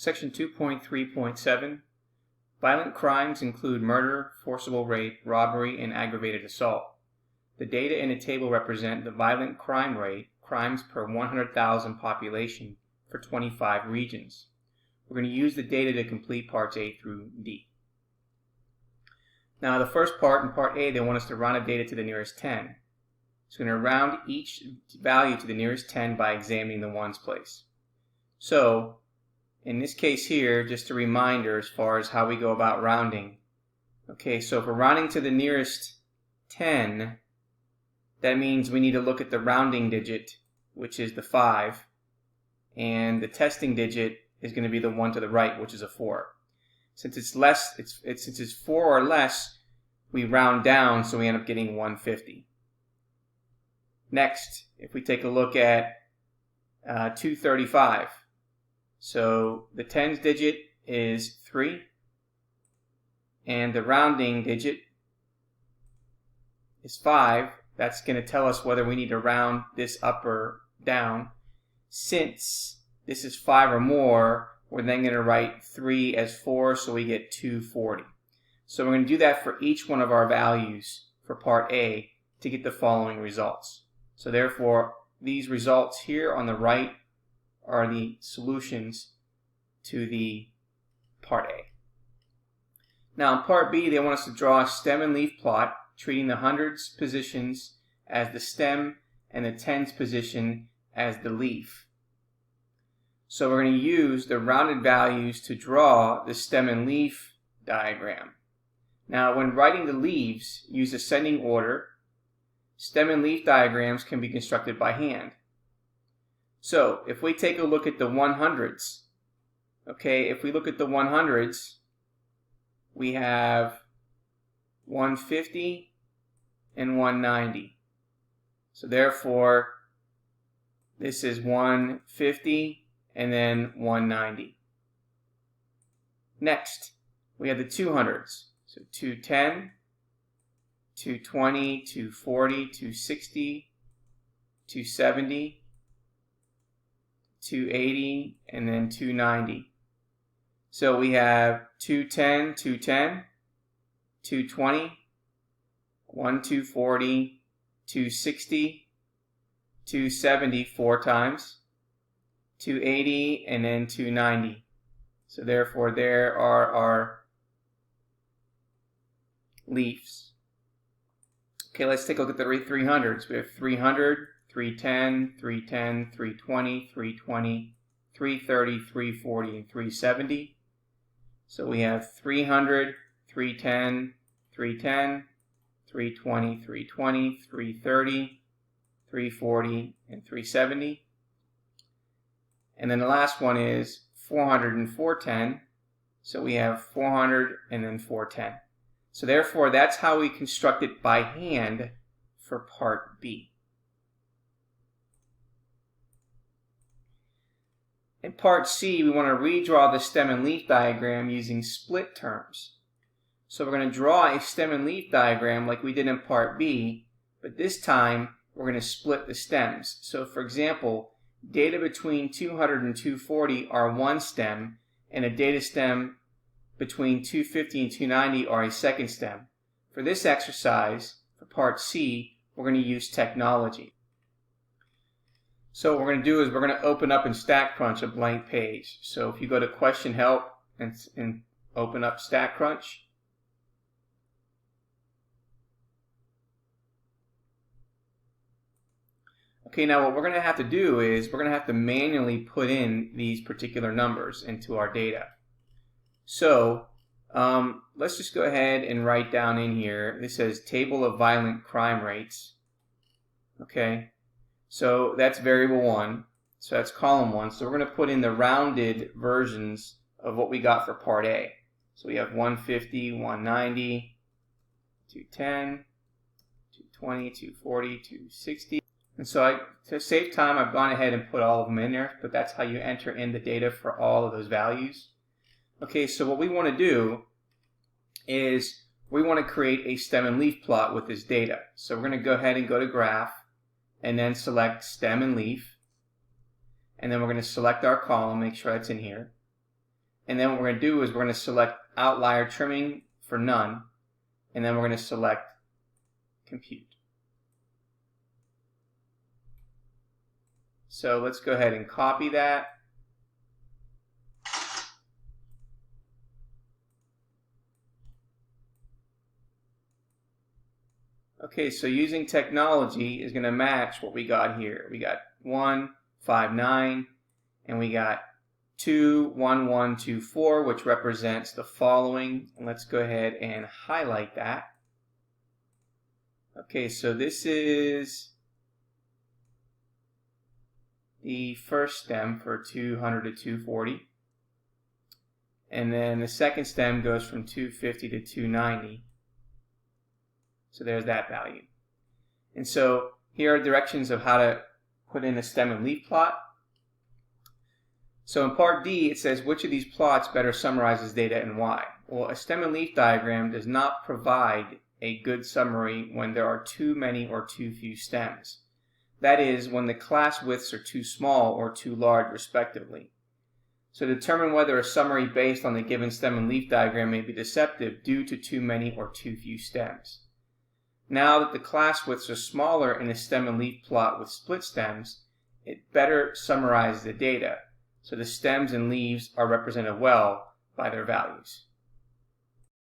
Section 2.3.7. Violent crimes include murder, forcible rape, robbery, and aggravated assault. The data in the table represent the violent crime rate, crimes per 100,000 population, for 25 regions. We're going to use the data to complete parts A through D. Now the first part, in part A, they want us to round the data to the nearest 10. So we're going to round each value to the nearest 10 by examining the ones place. So in this case here, just a reminder as far as how we go about rounding. Okay, so if we're rounding to the nearest 10, that means we need to look at the rounding digit, which is the 5, and the testing digit is going to be the one to the right, which is a 4. Since it's less, since it's 4 or less, we round down, so we end up getting 150. Next, if we take a look at 235, so the tens digit is 3, and the rounding digit is 5. That's going to tell us whether we need to round this up or down. Since this is 5 or more, we're then going to write 3 as 4, so we get 240. So we're going to do that for each one of our values for part A to get the following results. So therefore, these results here on the right are the solutions to the part A. Now in part B, they want us to draw a stem and leaf plot treating the hundreds positions as the stem and the tens position as the leaf. So we're going to use the rounded values to draw the stem and leaf diagram. Now when writing the leaves, use ascending order. Stem and leaf diagrams can be constructed by hand. So if we take a look at the 100s, okay, if we look at the 100s, we have 150 and 190. So therefore, this is 150 and then 190. Next, we have the 200s. So 210, 220, 240, 260, 270, 280, and then 290. So we have 210, 210, 220, 240, 260, 270 4 times, 280, and then 290. So therefore there are our leaves. Okay, let's take a look at the 300s. We have 300, 310, 310, 320, 320, 330, 340, and 370. So we have 300, 310, 310, 320, 320, 330, 340, and 370. And then the last one is 400 and 410. So we have 400 and then 410. So therefore, that's how we construct it by hand for part B. In part C, we want to redraw the stem and leaf diagram using split terms. So we're going to draw a stem and leaf diagram like we did in part B, but this time we're going to split the stems. So for example, data between 200 and 240 are one stem, and a data stem between 250 and 290 are a second stem. For this exercise, for part C, we're going to use technology. So what we're going to do is we're going to open up in StatCrunch a blank page. So if you go to question help and open up StatCrunch, okay, now what we're going to have to do is we're going to have to manually put in these particular numbers into our data. So let's just go ahead and write down in here, this says table of violent crime rates. Okay, so that's variable 1, so that's column 1. So we're going to put in the rounded versions of what we got for part A. So we have 150, 190, 210, 220, 240, 260. And so to save time, I've gone ahead and put all of them in there, but that's how you enter in the data for all of those values. Okay, so what we want to do is we want to create a stem and leaf plot with this data. So we're going to go ahead and go to Graph, and then select Stem and Leaf. And then we're going to select our column, make sure that's in here. And then what we're going to do is we're going to select outlier trimming for none, and then we're going to select compute. So let's go ahead and copy that. Okay, so using technology is going to match what we got here. We got 1, 5, 9, and we got 2, 1, 1, 2, 4, which represents the following. And let's go ahead and highlight that. Okay, so this is the first stem for 200 to 240. And then the second stem goes from 250 to 290. So there's that value. And so here are directions of how to put in a stem and leaf plot. So in part D, it says which of these plots better summarizes data and why. Well, a stem and leaf diagram does not provide a good summary when there are too many or too few stems. That is, when the class widths are too small or too large, respectively. So to determine whether a summary based on the given stem and leaf diagram may be deceptive due to too many or too few stems. Now that the class widths are smaller in a stem and leaf plot with split stems, it better summarizes the data, so the stems and leaves are represented well by their values.